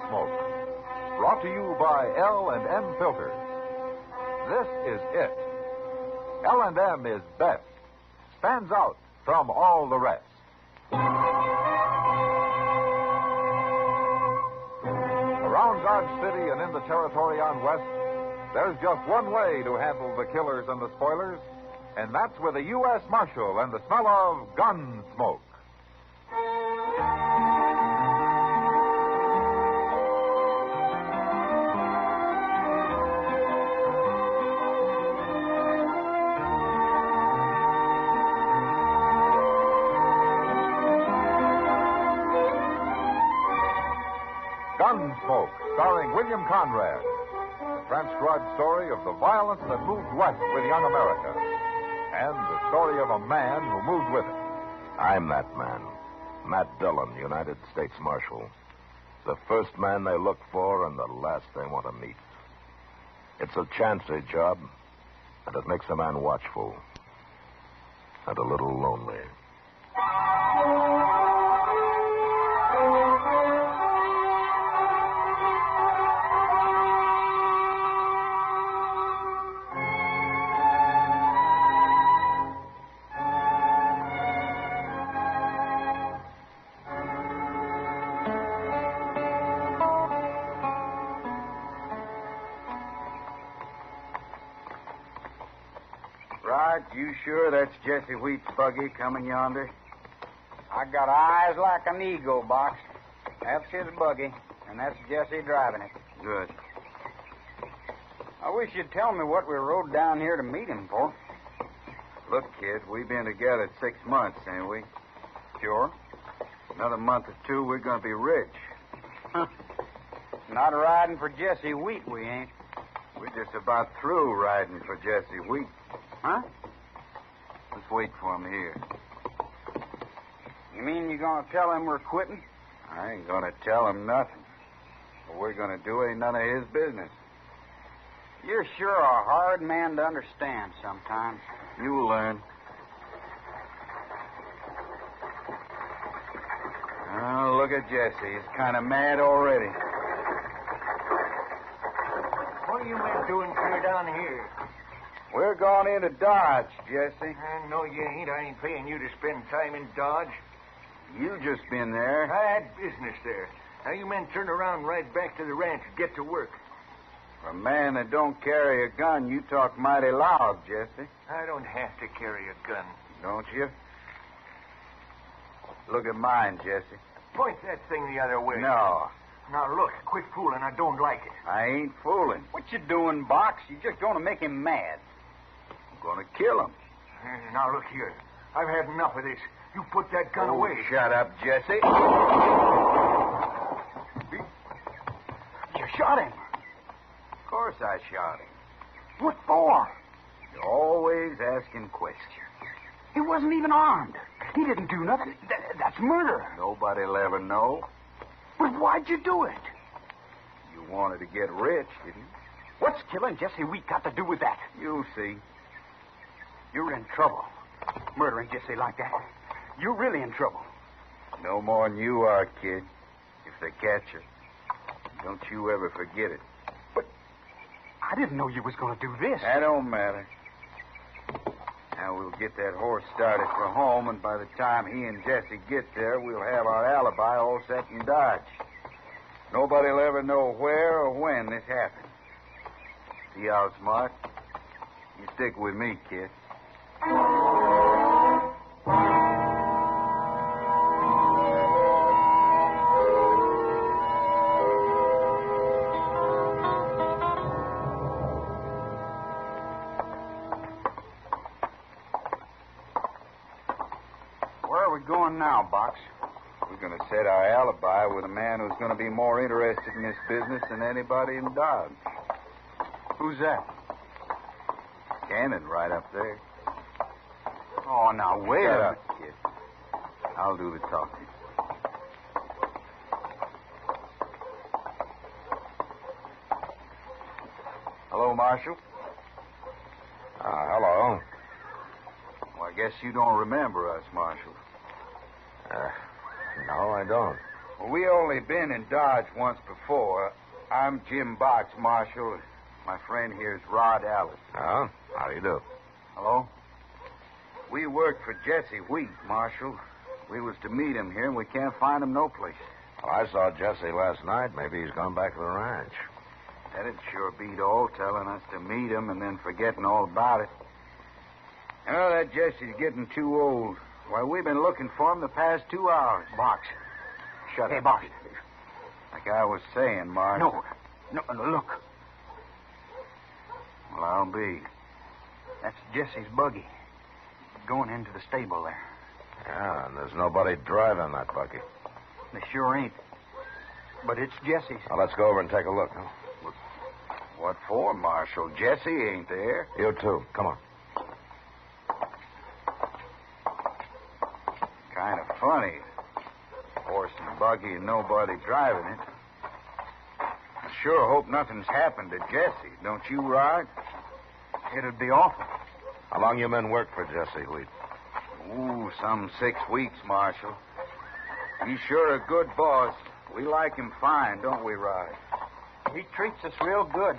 Gunsmoke. Brought to you by L&M Filters. This is it. L&M is best. Stands out from all the rest. Around Dodge City and in the territory on West, there's just one way to handle the killers and the spoilers, and that's with a U.S. Marshal and the smell of Gunsmoke. Gunsmoke, starring William Conrad. The transcribed story of the violence that moved west with young America. And the story of a man who moved with it. I'm that man. Matt Dillon, United States Marshal. The first man they look for and the last they want to meet. It's a chancy job, and it makes a man watchful. And a little lonely. Right, you sure that's Jesse Wheat's buggy coming yonder? I got eyes like an eagle, Box. That's his buggy, and that's Jesse driving it. Good. I wish you'd tell me what we rode down here to meet him for. Look, kid, we've been together 6 months, ain't we? Sure. Another month or two, we're going to be rich. Not riding for Jesse Wheat, we ain't. We're just about through riding for Jesse Wheat. Huh? Let's wait for him here. You mean you're going to tell him we're quitting? I ain't going to tell him nothing. What we're going to do ain't none of his business. You're sure a hard man to understand sometimes. You'll learn. Oh, look at Jesse. He's kind of mad already. What are you men doing clear down here? We're going into Dodge, Jesse. No, you ain't. I ain't paying you to spend time in Dodge. You just been there. I had business there. Now you men turn around and ride back to the ranch and get to work. For a man that don't carry a gun, you talk mighty loud, Jesse. I don't have to carry a gun. Don't you? Look at mine, Jesse. Point that thing the other way. No. Now look, quit fooling. I don't like it. I ain't fooling. What you doing, Box? You're just going to make him mad. I'm going to kill him. Now look here. I've had enough of this. You put that gun away. Shut up, Jesse. You shot him. Of course I shot him. What for? You're always asking questions. He wasn't even armed. He didn't do nothing. That's murder. Nobody'll ever know. But why'd you do it? You wanted to get rich, didn't you? What's killing Jesse Wheat got to do with that? You'll see. You're in trouble. Murdering Jesse like that. You're really in trouble. No more than you are, kid. If they catch you. Don't you ever forget it. But I didn't know you was going to do this. That don't matter. Now we'll get that horse started for home, and by the time he and Jesse get there, we'll have our alibi all set in Dodge. Nobody'll ever know where or when this happened. See how smart? You stick with me, kid. Going now, Box. We're going to set our alibi with a man who's going to be more interested in this business than anybody in Dodge. Who's that? Cannon right up there. Oh, now wait Shut up, kid. I'll do the talking. Hello, Marshal. Hello. Well, I guess you don't remember us, Marshal. No, I don't. Well, we only been in Dodge once before. I'm Jim Box, Marshal. My friend here's Rod Alice. Oh? How do you do? Hello? We work for Jesse Wheat, Marshal. We was to meet him here, and we can't find him no place. Well, I saw Jesse last night. Maybe he's gone back to the ranch. That'd sure beat all, telling us to meet him and then forgetting all about it. Oh, that Jesse's getting too old. Why, we've been looking for him the past 2 hours. Box. Shut Hey, up. Box. Like I was saying, Marshal. No, look. Well, I'll be. That's Jesse's buggy. Going into the stable there. Yeah, and there's nobody driving that buggy. They sure ain't. But it's Jesse's. Well, let's go over and take a look. Huh? What for, Marshal? Jesse ain't there. You too. Come on. Kind of funny. Horse and buggy and nobody driving it. I sure hope nothing's happened to Jesse. Don't you, Rod? It'd be awful. How long you men work for Jesse Wheat? Ooh, some 6 weeks, Marshal. He's sure a good boss. We like him fine, don't we, Rod? He treats us real good.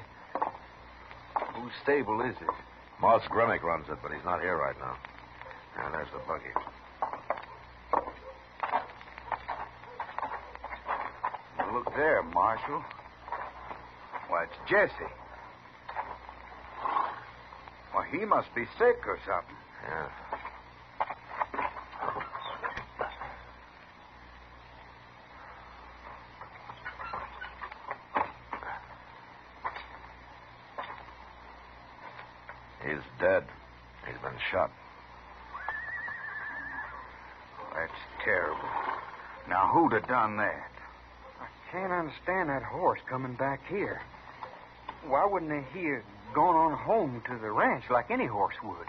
Whose stable is it? Moss Grimmick runs it, but he's not here right now. And there's the buggy. Look there, Marshal. Why, it's Jesse. Why, he must be sick or something. Yeah. He's dead. He's been shot. That's terrible. Now, who'd have done that? I can't understand that horse coming back here. Why wouldn't he have gone on home to the ranch like any horse would?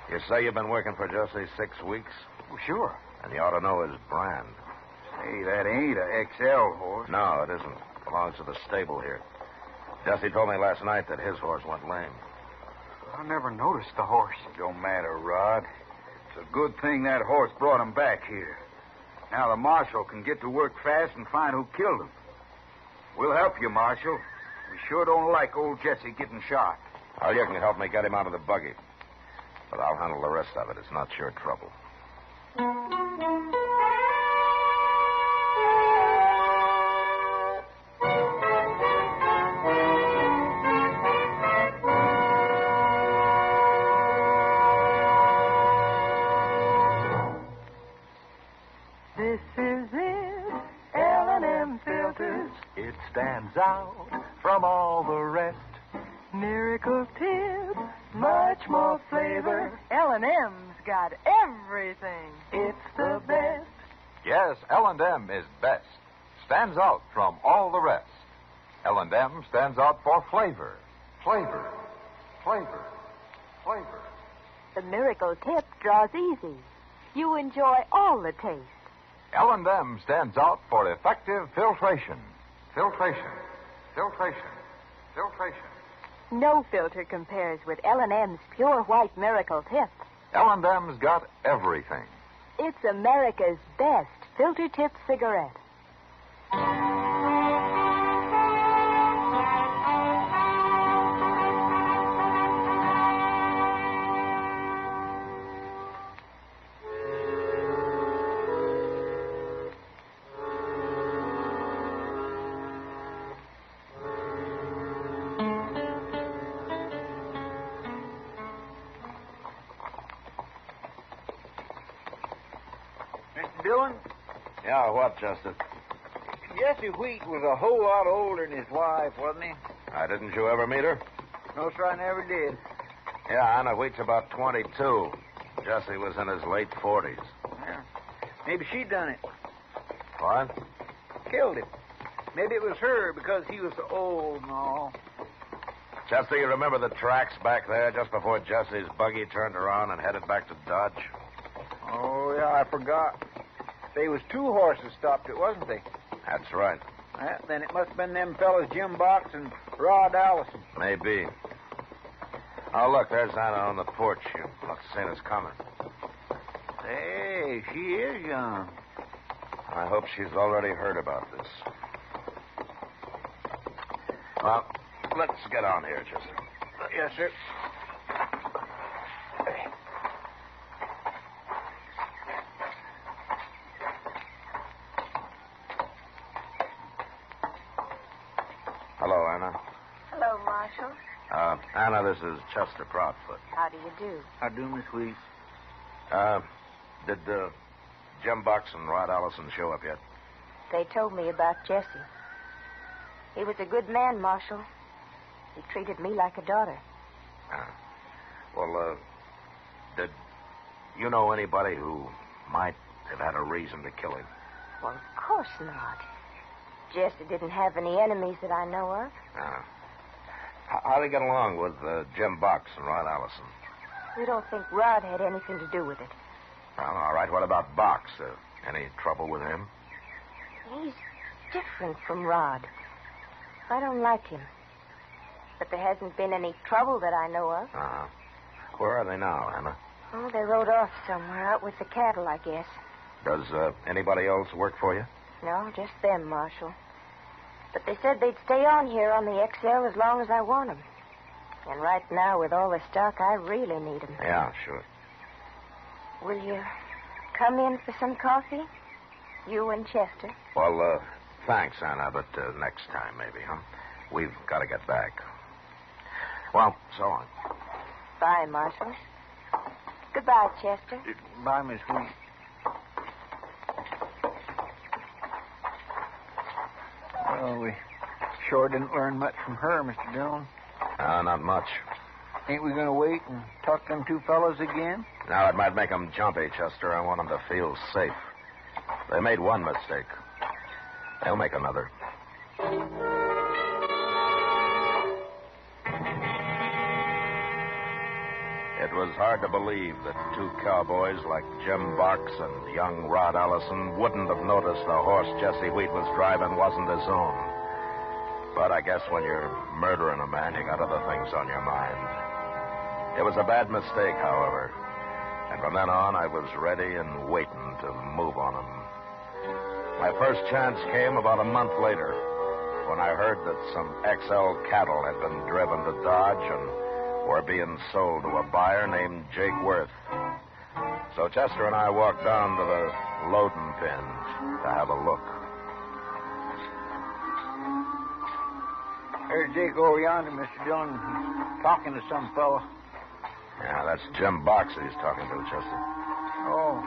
You say you've been working for Jesse 6 weeks? Well, sure. And you ought to know his brand. Hey, that ain't a XL horse. No, it isn't. It belongs to the stable here. Jesse told me last night that his horse went lame. I never noticed the horse. Don't matter, Rod. It's a good thing that horse brought him back here. Now the marshal can get to work fast and find who killed him. We'll help you, Marshal. We sure don't like old Jesse getting shot. Well, you can help me get him out of the buggy. But I'll handle the rest of it. It's not your trouble. This is it, L&M Filters. It stands out from all the rest. Miracle tip, much more flavor. L&M's got everything. It's the best. Yes, L&M is best. Stands out from all the rest. L&M stands out for flavor. Flavor. Flavor. Flavor. The miracle tip draws easy. You enjoy all the taste. L&M stands out for effective filtration. Filtration. Filtration. Filtration. No filter compares with L&M's pure white miracle tip. L&M's got everything. It's America's best filter tip cigarette. Mr. Dillon, Yeah, what, Justice? Jesse Wheat was a whole lot older than his wife, wasn't he? Didn't you ever meet her? No, sir, I never did. Yeah, Anna Wheat's about 22. Jesse was in his late 40s. Yeah. Maybe she done it. What? Killed him. Maybe it was her because he was so old and all. Chester, you remember the tracks back there just before Jesse's buggy turned around and headed back to Dodge? Oh, yeah, I forgot. They was 2 horses stopped it, wasn't they? That's right. Then it must have been them fellas Jim Box and Rod Allison. Maybe. Oh, look, there's Anna on the porch. You must have seen us coming. Hey, she is young. I hope she's already heard about this. Well, let's get on here, Chester. Yes, sir. Hello, Anna. Hello, Marshal. Anna, this is Chester Proudfoot. How do you do? How do, Miss Weeks? Did Jim Box and Rod Allison show up yet? They told me about Jesse. He was a good man, Marshal. He treated me like a daughter. Well, did you know anybody who might have had a reason to kill him? Well, of course not. Jesse didn't have any enemies that I know of. How'd he get along with Jim Box and Rod Allison? We don't think Rod had anything to do with it. Well, all right. What about Box? Any trouble with him? He's different from Rod. I don't like him. But there hasn't been any trouble that I know of. Uh-huh. Where are they now, Anna? Oh, they rode off somewhere out with the cattle, I guess. Does anybody else work for you? No, just them, Marshal. But they said they'd stay on here on the XL as long as I want them. And right now, with all the stock, I really need them. Yeah, sure. Will you come in for some coffee? You and Chester? Well, thanks, Anna, but next time maybe, huh? We've got to get back. Well, so long. Bye, Marshal. Goodbye, Chester. Bye, Miss Weeks. Well, we sure didn't learn much from her, Mr. Dillon. Not much. Ain't we going to wait and talk them two fellows again? Now, it might make them jumpy, Chester. I want them to feel safe. They made one mistake. They'll make another. It was hard to believe that two cowboys like Jim Box and young Rod Allison wouldn't have noticed the horse Jesse Wheat was driving wasn't his own. But I guess when you're murdering a man, you got other things on your mind. It was a bad mistake, however. And from then on, I was ready and waiting to move on him. My first chance came about a month later when I heard that some XL cattle had been driven to Dodge and were being sold to a buyer named Jake Worth. So Chester and I walked down to the loading pens to have a look. There's Jake over yonder, Mr. Dillon. He's talking to some fellow. Yeah, that's Jim Box he's talking to, Chester. Oh,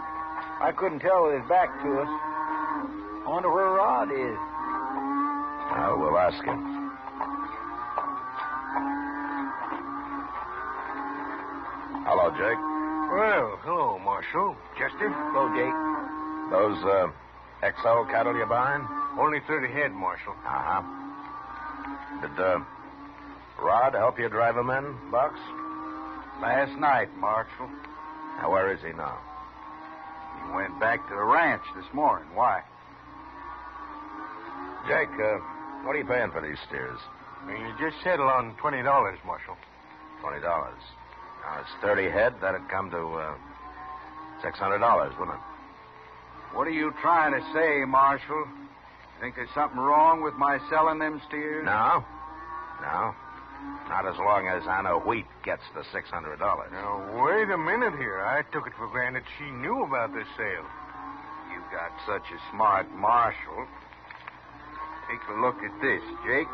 I couldn't tell with his back to us. I wonder where Rod is. Well, we'll ask him. Hello, Jake. Well, hello, Marshal. Chester? Hello, Jake. Those XL cattle you buying? Only 30 head, Marshal. Uh-huh. Did Rod help you drive them in, Box? Last night, Marshal. Now, where is he now? He went back to the ranch this morning. Why? Jake, what are you paying for these steers? You just settle on $20, Marshal. $20. Now, it's 30 head. That'd come to $600, wouldn't it? What are you trying to say, Marshal? Think there's something wrong with my selling them steers? No. No. Not as long as Anna Wheat gets the $600. Now, wait a minute here. I took it for granted she knew about this sale. You got such a smart marshal. Take a look at this, Jake.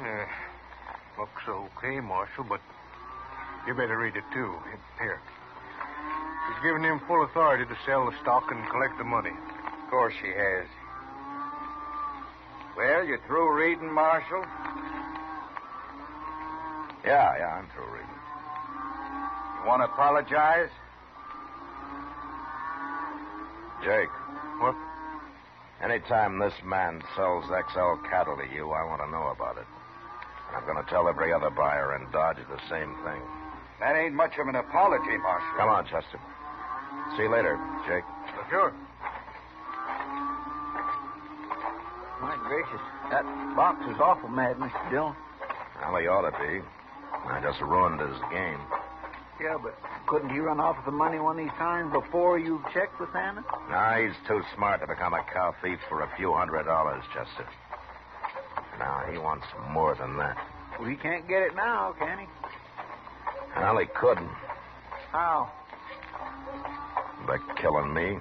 Yeah, looks okay, Marshal, but you better read it, too. Here. She's given him full authority to sell the stock and collect the money. Of course she has. Well, you through reading, Marshal? Yeah, I'm through reading. You want to apologize? Jake. What? Anytime this man sells XL cattle to you, I want to know about it. I'm going to tell every other buyer in Dodge the same thing. That ain't much of an apology, Marshal. Come on, Chester. See you later, Jake. Sure. My gracious, that box is awful mad, Mr. Dillon. Well, he ought to be. I just ruined his game. Yeah, but couldn't he run off with the money one of these times before you checked with Santa? No, he's too smart to become a cow thief for a few $100, Chester. Now, he wants more than that. Well, he can't get it now, can he? Well, he couldn't. How? By killing me.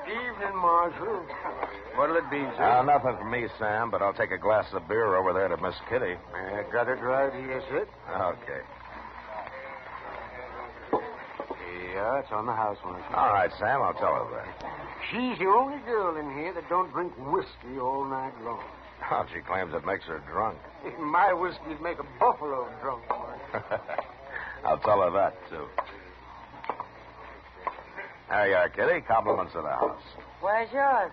Evening, Marshal. What'll it be, sir? Nothing for me, Sam, but I'll take a glass of beer over there to Miss Kitty. Got it right here, sir. Okay. Yeah, it's on the house, Marshal. All right, Sam, I'll tell her that. She's the only girl in here that don't drink whiskey all night long. Oh, she claims it makes her drunk. My whiskey'd make a buffalo drunk, Marshal. I'll tell her that, too. There you are, Kitty. Compliments of the house. Where's yours?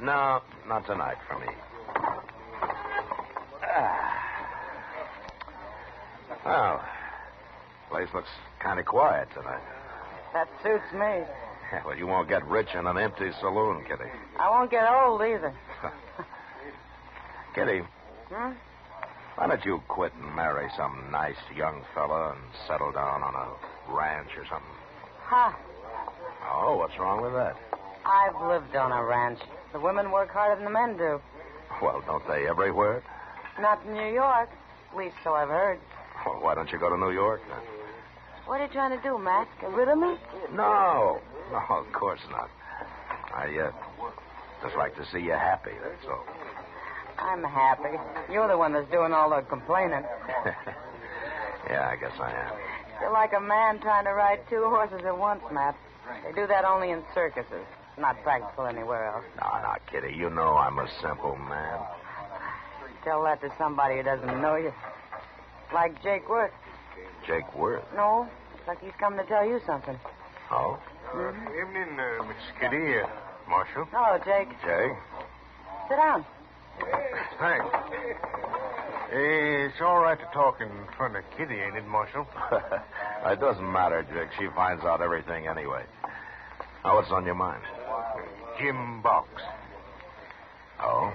No, not tonight for me. Well, place looks kind of quiet tonight. That suits me. Yeah, well, you won't get rich in an empty saloon, Kitty. I won't get old either. Kitty, Hmm? why don't you quit and marry some nice young fella and settle down on a ranch or something? Ha! Oh, what's wrong with that? I've lived on a ranch. The women work harder than the men do. Well, don't they everywhere? Not in New York. At least so I've heard. Well, why don't you go to New York then? What are you trying to do, Matt? Get rid of me? No, of course not. I just like to see you happy, that's all. I'm happy. You're the one that's doing all the complaining. Yeah, I guess I am. You're like a man trying to ride two horses at once, Matt. They do that only in circuses. Not practical anywhere else. No, Kitty, you know I'm a simple man. Tell that to somebody who doesn't know you. Like Jake Worth. Jake Worth. No, it's like he's come to tell you something. Oh? Evening, Miss Kitty, Marshal. Hello, Jake. Jake? Sit down. Thanks. It's all right to talk in front of Kitty, ain't it, Marshal? It doesn't matter, Jake. She finds out everything anyway. Now, what's on your mind? Jim Box. Oh?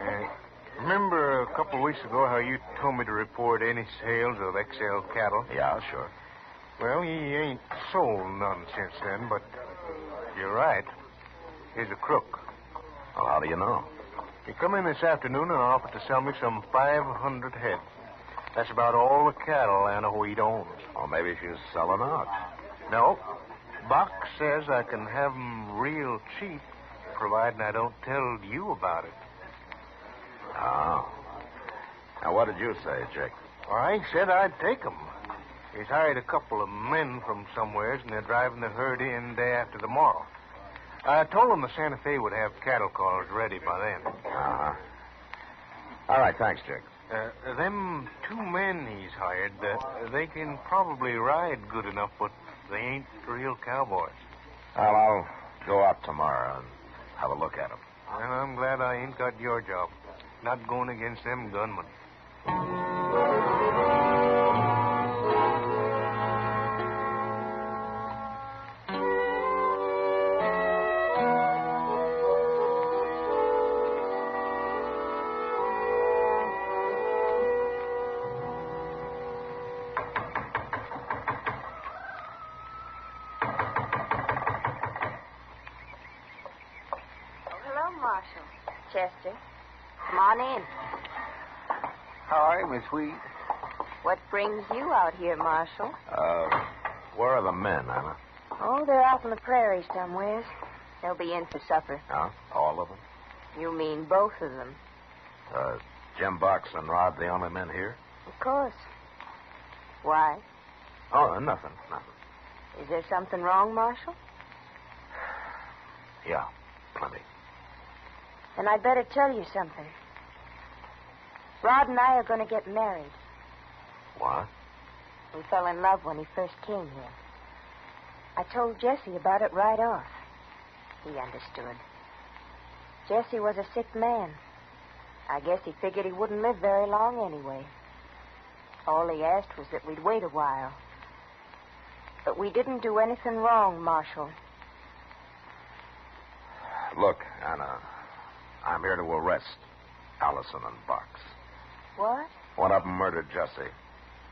Remember a couple of weeks ago how you told me to report any sales of XL cattle? Yeah, sure. Well, he ain't sold none since then, but you're right. He's a crook. Well, how do you know? He come in this afternoon and offered to sell me some 500 head. That's about all the cattle Anna Wheat owns. Well, maybe she's selling out. No. Box says I can have 'em real cheap, providing I don't tell you about it. Oh. Now, what did you say, Jake? Well, I said I'd take 'em. He's hired a couple of men from somewheres, and they're driving the herd in day after tomorrow. I told them the Santa Fe would have cattle cars ready by then. Uh-huh. All right, thanks, Jake. Them two men he's hired, they can probably ride good enough, but they ain't real cowboys. Well, I'll go out tomorrow and have a look at them. And I'm glad I ain't got your job. Not going against them gunmen. Marshal. Chester. Come on in. Hi, Miss Wheat. What brings you out here, Marshal? Where are the men, Anna? Oh, they're out on the prairie somewhere. They'll be in for supper. Huh? All of them? You mean both of them? Jim Box and Rod the only men here? Of course. Why? Oh, nothing. Is there something wrong, Marshal? Yeah, plenty. Then I'd better tell you something. Rod and I are going to get married. What? We fell in love when he first came here. I told Jesse about it right off. He understood. Jesse was a sick man. I guess he figured he wouldn't live very long anyway. All he asked was that we'd wait a while. But we didn't do anything wrong, Marshal. Look, Anna, I'm here to arrest Allison and Box. What? One of them murdered Jesse.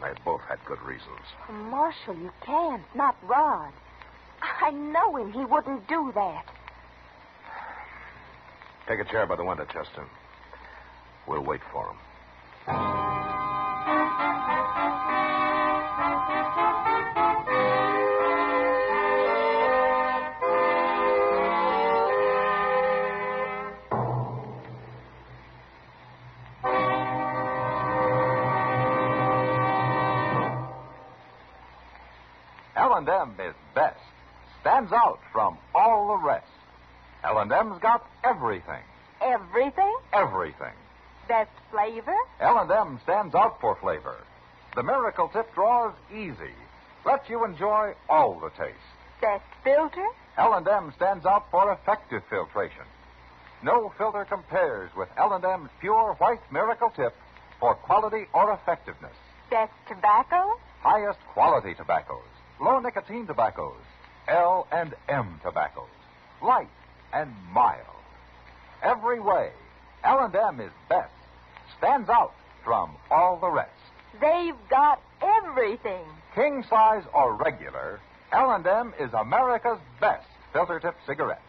They both had good reasons. Oh, Marshal, you can't. Not Rod. I know him. He wouldn't do that. Take a chair by the window, Chester. We'll wait for him. L&M is best. Stands out from all the rest. L&M's got everything. Everything? Everything. That's flavor? L&M stands out for flavor. The Miracle Tip draws easy. Lets you enjoy all the taste. That's filter? L&M stands out for effective filtration. No filter compares with L&M's pure white Miracle Tip for quality or effectiveness. That's tobacco? Highest quality tobaccos. Low nicotine tobaccos. L&M tobaccos. Light and mild. Every way, L&M is best. Stands out from all the rest. They've got everything. King size or regular, L&M is America's best filter tip cigarette.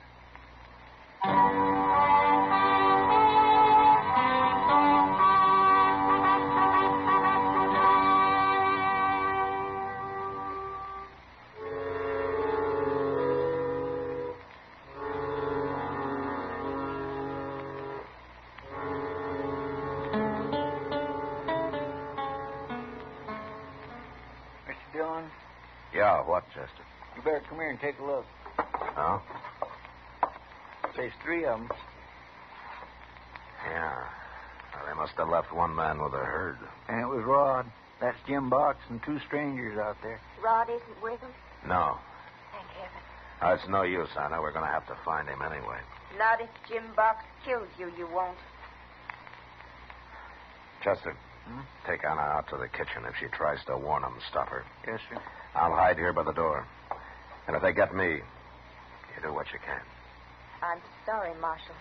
Dillon, Yeah, what, Chester? you better come here and take a look. Huh? There's 3 of them. Yeah. Well, they must have left one man with a herd. And it was Rod. That's Jim Box and 2 strangers out there. Rod isn't with them? No. Thank heaven. It's no use, Anna. We're going to have to find him anyway. Not if Jim Box kills you, you won't. Chester, take Anna out to the kitchen. If she tries to warn him, stop her. Yes, sir. I'll hide here by the door. And if they get me, you do what you can. I'm sorry, Marshal.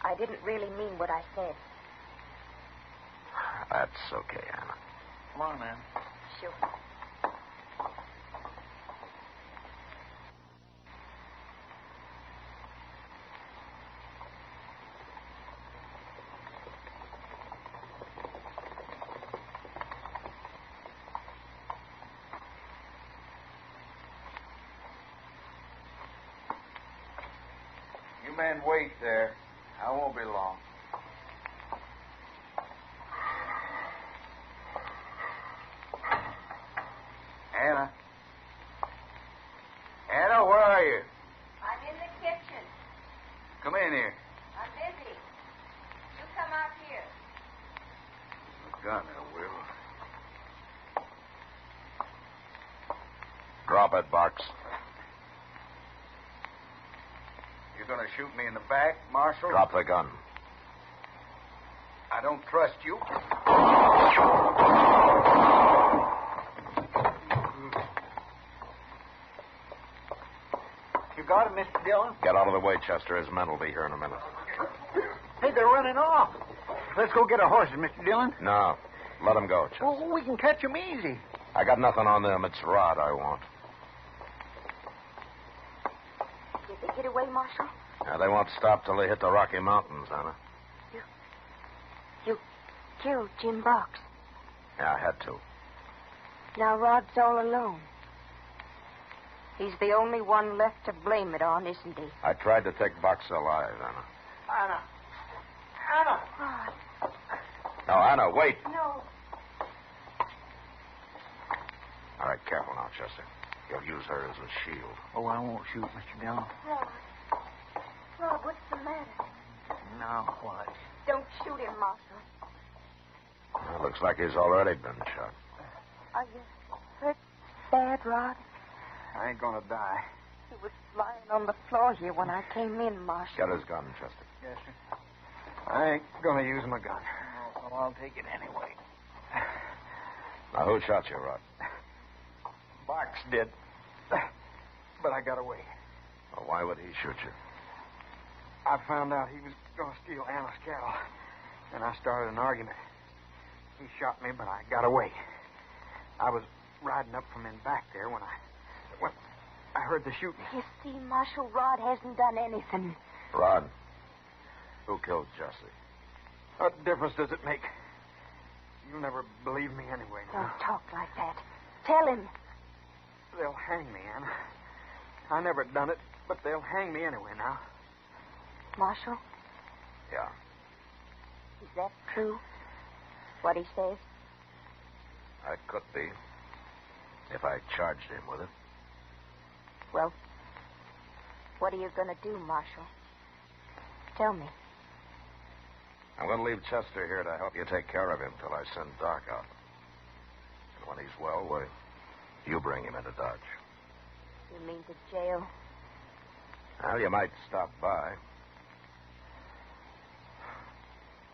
I didn't really mean what I said. That's okay, Anna. Come on, man. Sure. You men wait there. I won't be long. Anna. Anna, where are you? I'm in the kitchen. Come in here. I'm busy. You come out here. Gun, I will. Drop it, Box. You're going to shoot me in the back, Marshal? Drop the gun. I don't trust you. You got it, Mr. Dillon? Get out of the way, Chester. His men will be here in a minute. Hey, they're running off. Let's go get our horses, Mr. Dillon. No. Let them go, Chester. Well, we can catch them easy. I got nothing on them. It's Rod I want. Did they get away, Marshal? Now, they won't stop till they hit the Rocky Mountains, Anna. You killed Jim Box. Yeah, I had to. Now Rod's all alone. He's the only one left to blame it on, isn't he? I tried to take Box alive, Anna. Anna. Anna. Rod. No, Anna, wait. No. All right, careful now, Chester. You'll use her as a shield. Oh, I won't shoot, Mr. Dillon. Rod. Rod, what's the matter? Now what? Don't shoot him, Marshal. Well, looks like he's already been shot. Are you hurt bad, Rod? I ain't gonna die. He was lying on the floor here when I came in, Marshal. Get his gun, Chester. Yes, sir. I ain't gonna use my gun. Oh, well, I'll take it anyway. Now, who shot you, Rod? Box did. But I got away. Well, why would he shoot you? I found out he was gonna steal Anna's cattle. And I started an argument. He shot me, but I got away. I was riding up from in back there when I heard the shooting. You see, Marshal, Rod hasn't done anything. Rod, who killed Jesse? What difference does it make? You'll never believe me anyway. Now. Don't talk like that. Tell him. They'll hang me, Anna. I never done it, but they'll hang me anyway now. Marshal, Yeah. is that true? What he says? That could be. If I charged him with it. Well, what are you going to do, Marshal? Tell me. I'm going to leave Chester here to help you take care of him till I send Doc out. And when he's well, you bring him into Dodge. You mean to jail? Well, you might stop by.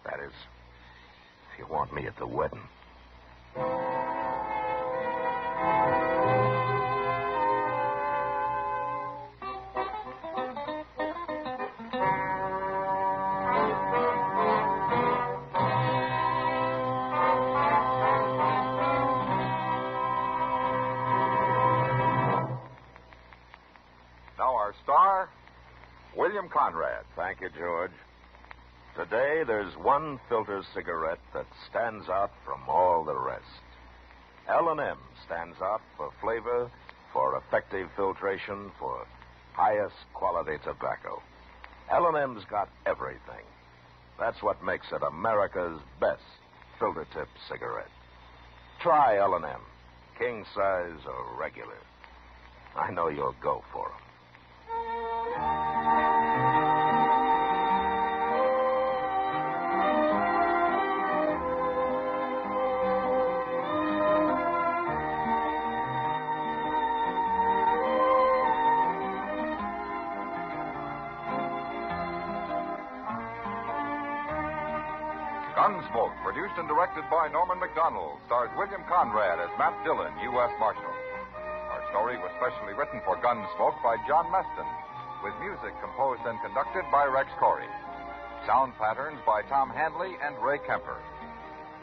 That is, if you want me at the wedding. Now our star, William Conrad. Thank you, George. Today, there's one filter cigarette that stands out from all the rest. L&M stands out for flavor, for effective filtration, for highest quality tobacco. L&M's got everything. That's what makes it America's best filter tip cigarette. Try L&M, king size or regular. I know you'll go for 'em. Gunsmoke, produced and directed by Norman McDonald, stars William Conrad as Matt Dillon, U.S. Marshal. Our story was specially written for Gunsmoke by John Meston, with music composed and conducted by Rex Corey. Sound patterns by Tom Handley and Ray Kemper.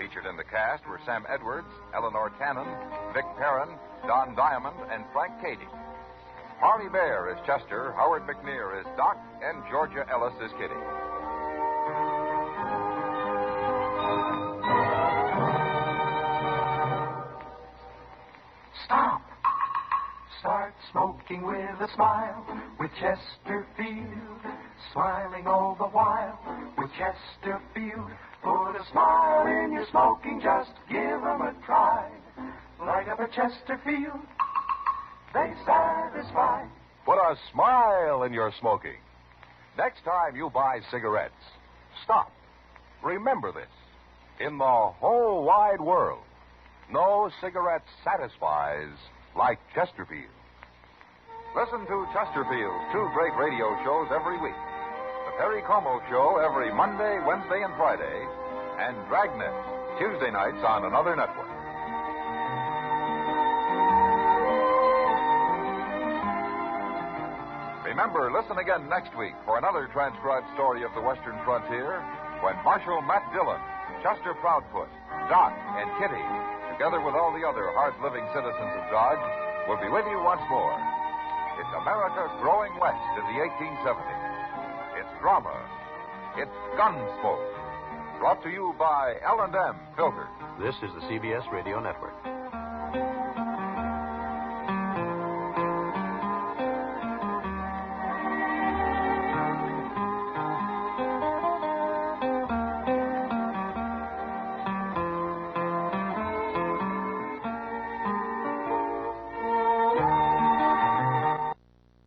Featured in the cast were Sam Edwards, Eleanor Cannon, Vic Perrin, Don Diamond, and Frank Cady. Harvey Bear is Chester, Howard McNear is Doc, and Georgia Ellis is Kitty. Stop. Start smoking with a smile with Chesterfield. Smiling all the while with Chesterfield. Put a smile in your smoking, just give 'em a try. Light up a Chesterfield, they satisfy. Put a smile in your smoking. Next time you buy cigarettes, stop. Remember this. In the whole wide world, no cigarette satisfies like Chesterfield. Listen to Chesterfield's two great radio shows every week. The Perry Como Show every Monday, Wednesday, and Friday, and Dragnet Tuesday nights on another network. Remember, listen again next week for another transcribed story of the Western frontier when Marshal Matt Dillon, Chester Proudfoot, Doc, and Kitty, together with all the other hard-living citizens of Dodge, will be with you once more. It's America growing west in the 1870s. It's drama. It's Gunsmoke. Brought to you by L&M Filters. This is the CBS Radio Network.